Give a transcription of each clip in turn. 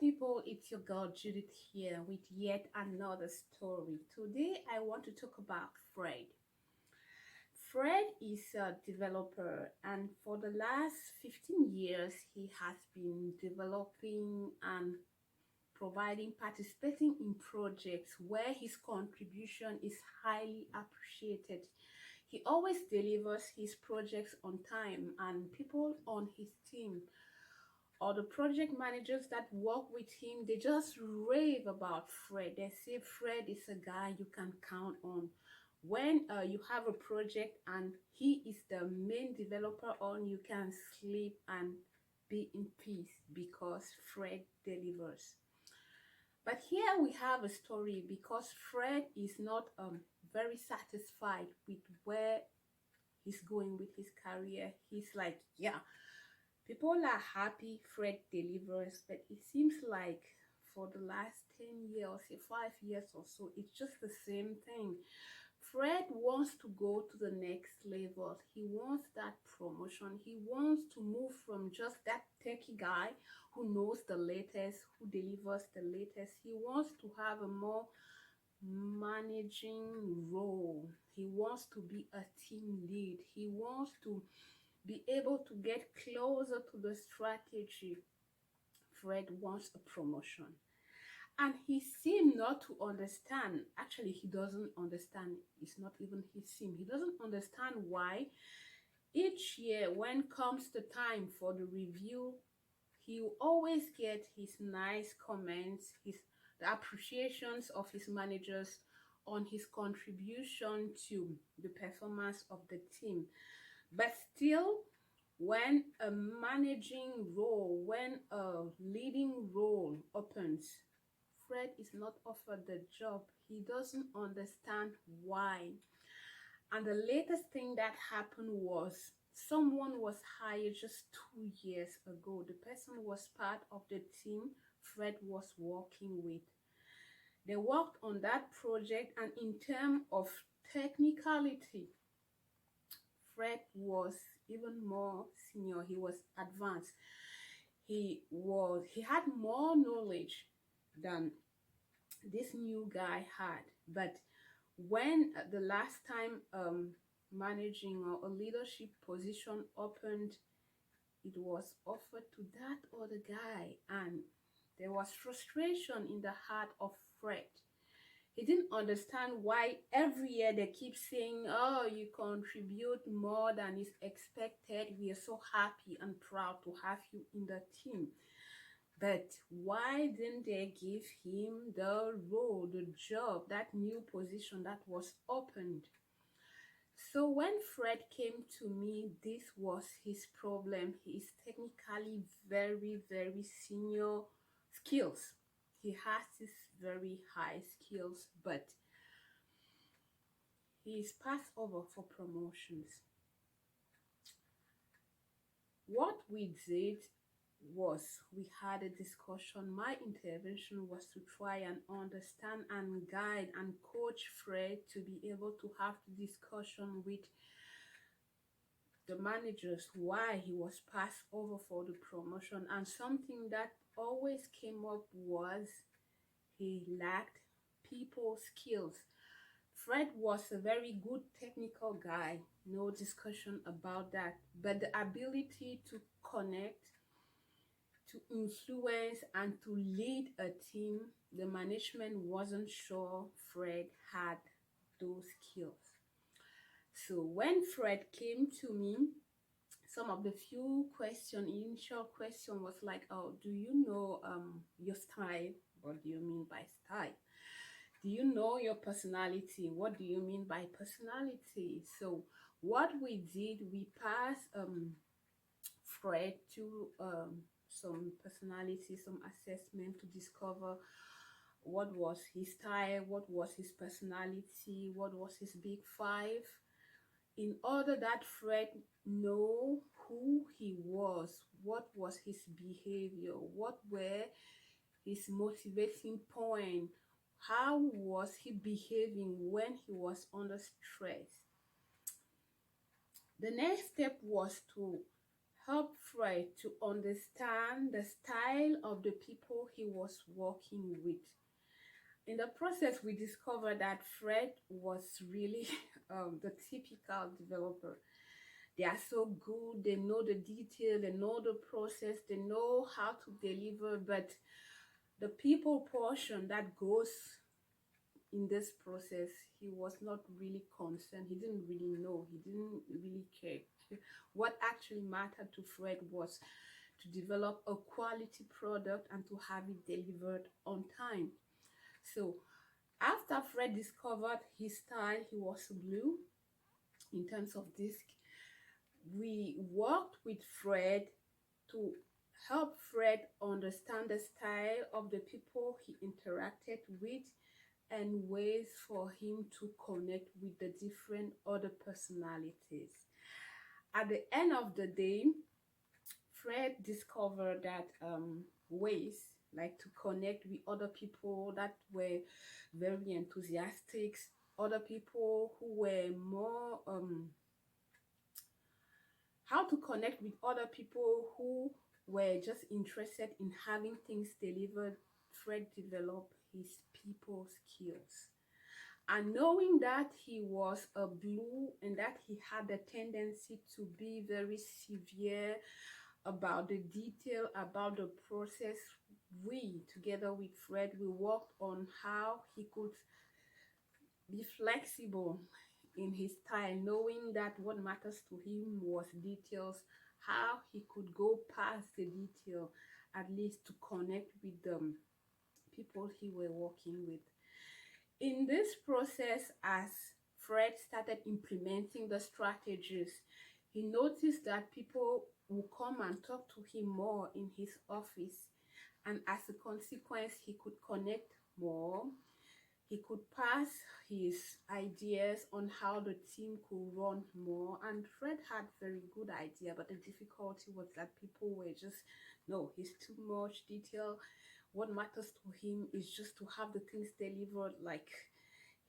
people, it's your girl Judith here with yet another story. Today I want to talk about Fred. Fred is a developer, and for the last 15 years he has been developing and participating in projects where his contribution is highly appreciated. He always delivers his projects on time, and people on his team or the project managers that work with him, they just rave about Fred. They say Fred is a guy you can count on. When you have a project and he is the main developer on, you can sleep and be in peace because Fred delivers. But here we have a story because Fred is not very satisfied with where he's going with his career. He's like, yeah, people are happy Fred delivers, but it seems like for the last 10 years, say 5 years or so, it's just the same thing. Fred wants to go to the next level. He wants that promotion. He wants to move from just that techie guy who knows the latest, who delivers the latest. He wants to have a more managing role. He wants to be a team lead. He wants to be able to get closer to the strategy. Fred wants a promotion. And he seemed not to understand. Actually, he doesn't understand. It's not even his seem. He doesn't understand why each year when comes the time for the review, he will always get his nice comments, the appreciations of his managers on his contribution to the performance of the team. But still, when a managing role, when a leading role opens, Fred is not offered the job. He doesn't understand why. And the latest thing that happened was someone was hired just 2 years ago. The person was part of the team Fred was working with. They worked on that project, and in terms of technicality, Fred was even more senior. He was advanced. He had more knowledge than this new guy had. But when the last time managing or a leadership position opened, it was offered to that other guy, and there was frustration in the heart of Fred. He didn't understand why every year they keep saying, oh, you contribute more than is expected. We are so happy and proud to have you in the team. But why didn't they give him the role, the job, that new position that was opened? So when Fred came to me, this was his problem. He is technically very senior skills. He has this very high skills, but he is passed over for promotions. What we did was we had a discussion. My intervention was to try and understand and guide and coach Fred to be able to have the discussion with the managers why he was passed over for the promotion. And something that always came up was he lacked people skills. Fred was a very good technical guy, no discussion about that, but the ability to connect, to influence, and to lead a team, the management wasn't sure Fred had those skills. So when Fred came to me, some of the initial question was like, oh, do you know your style? What do you mean by style? Do you know your personality? What do you mean by personality? So what we did, we passed Fred to some personality, some assessment to discover what was his style, what was his personality, what was his big five, in order that Fred know who he was, what was his behavior, what were his motivating point, how was he behaving when he was under stress. The next step was to helped Fred to understand the style of the people he was working with. In the process, we discovered that Fred was really the typical developer. They are so good, they know the detail, they know the process, they know how to deliver, but the people portion that goes in this process, he was not really concerned. He didn't really know, he didn't really care. What actually mattered to Fred was to develop a quality product and to have it delivered on time. So after Fred discovered his style, he was blue in terms of disc. We worked with Fred to help Fred understand the style of the people he interacted with and ways for him to connect with the different other personalities. At the end of the day, Fred discovered that ways like to connect with other people that were very enthusiastic, other people who were more how to connect with other people who were just interested in having things delivered. Fred developed his people skills. And knowing that he was a blue and that he had a tendency to be very severe about the detail, about the process, we, together with Fred, we worked on how he could be flexible in his style, knowing that what matters to him was details, how he could go past the detail, at least to connect with the people he were working with. In this process, as Fred started implementing the strategies, he noticed that people would come and talk to him more in his office. And as a consequence, he could connect more. He could pass his ideas on how the team could run more. And Fred had very good idea, but the difficulty was that people were just, no, he's too much detail. What matters to him is just to have the things delivered. Like,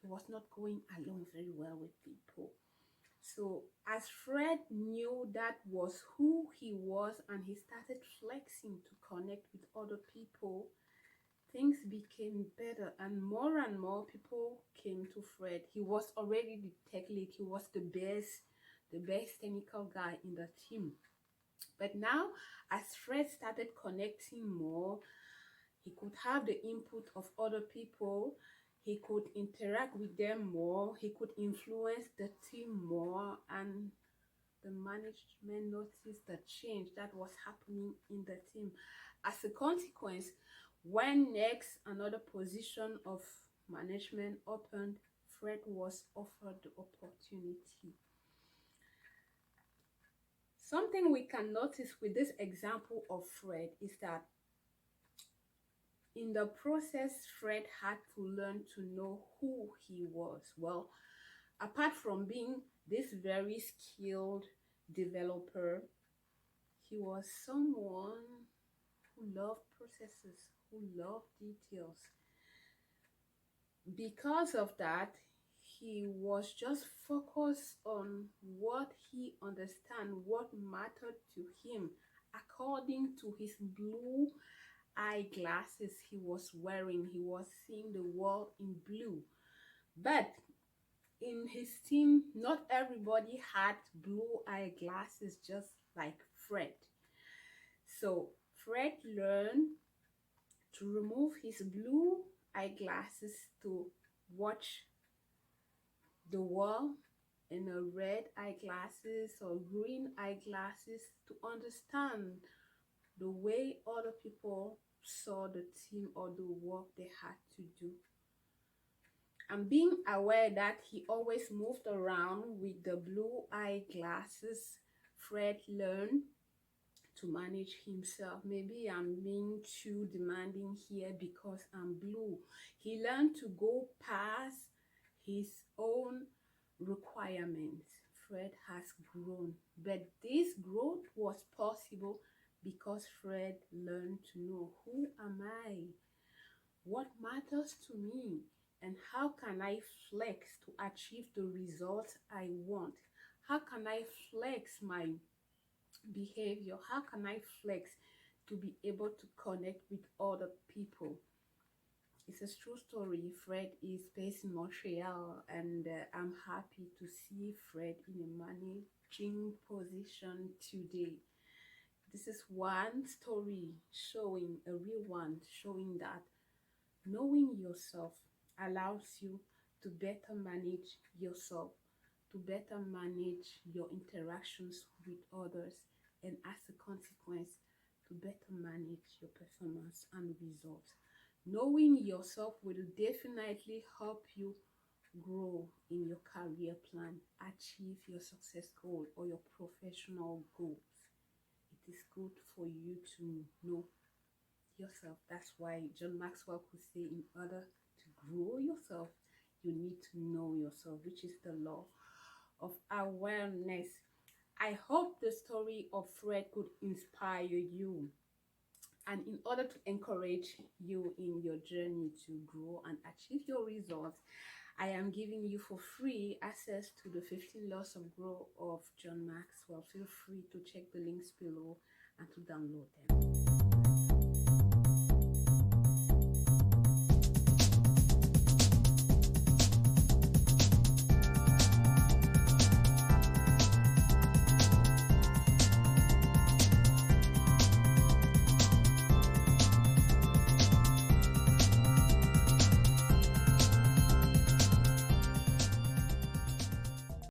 he was not going along very well with people. So as Fred knew that was who he was and he started flexing to connect with other people, things became better and more people came to Fred. He was already the tech lead. He was the best technical guy in the team. But now, as Fred started connecting more, he could have the input of other people. He could interact with them more. He could influence the team more. And the management noticed the change that was happening in the team. As a consequence, when next another position of management opened, Fred was offered the opportunity. Something we can notice with this example of Fred is that in the process, Fred had to learn to know who he was. Well, apart from being this very skilled developer, he was someone who loved processes, who loved details. Because of that, he was just focused on what he understand, what mattered to him, according to his blue eyeglasses he was wearing. He was seeing the world in blue. But in his team, not everybody had blue eyeglasses just like Fred. So Fred learned to remove his blue eyeglasses to watch the world in a red eyeglasses or green eyeglasses to understand the way other people saw the team or the work they had to do. And being aware that he always moved around with the blue eyeglasses, Fred learned to manage himself. Maybe I'm being too demanding here because I'm blue. He learned to go past his own requirements. Fred has grown, but this growth was possible because Fred learned to know, who am I? What matters to me? And how can I flex to achieve the results I want? How can I flex my behavior? How can I flex to be able to connect with other people? It's a true story. Fred is based in Montreal, and I'm happy to see Fred in a managing position today. This is one story showing, a real one, showing that knowing yourself allows you to better manage yourself, to better manage your interactions with others, and as a consequence, to better manage your performance and results. Knowing yourself will definitely help you grow in your career plan, achieve your success goal or your professional goals. It is good for you to know yourself. That's why John Maxwell could say, in order to grow yourself, you need to know yourself, which is the law of awareness. I hope the story of Fred could inspire you, and in order to encourage you in your journey to grow and achieve your results, I am giving you for free access to the 15 Laws of Growth of John Maxwell. Feel free to check the links below and to download them.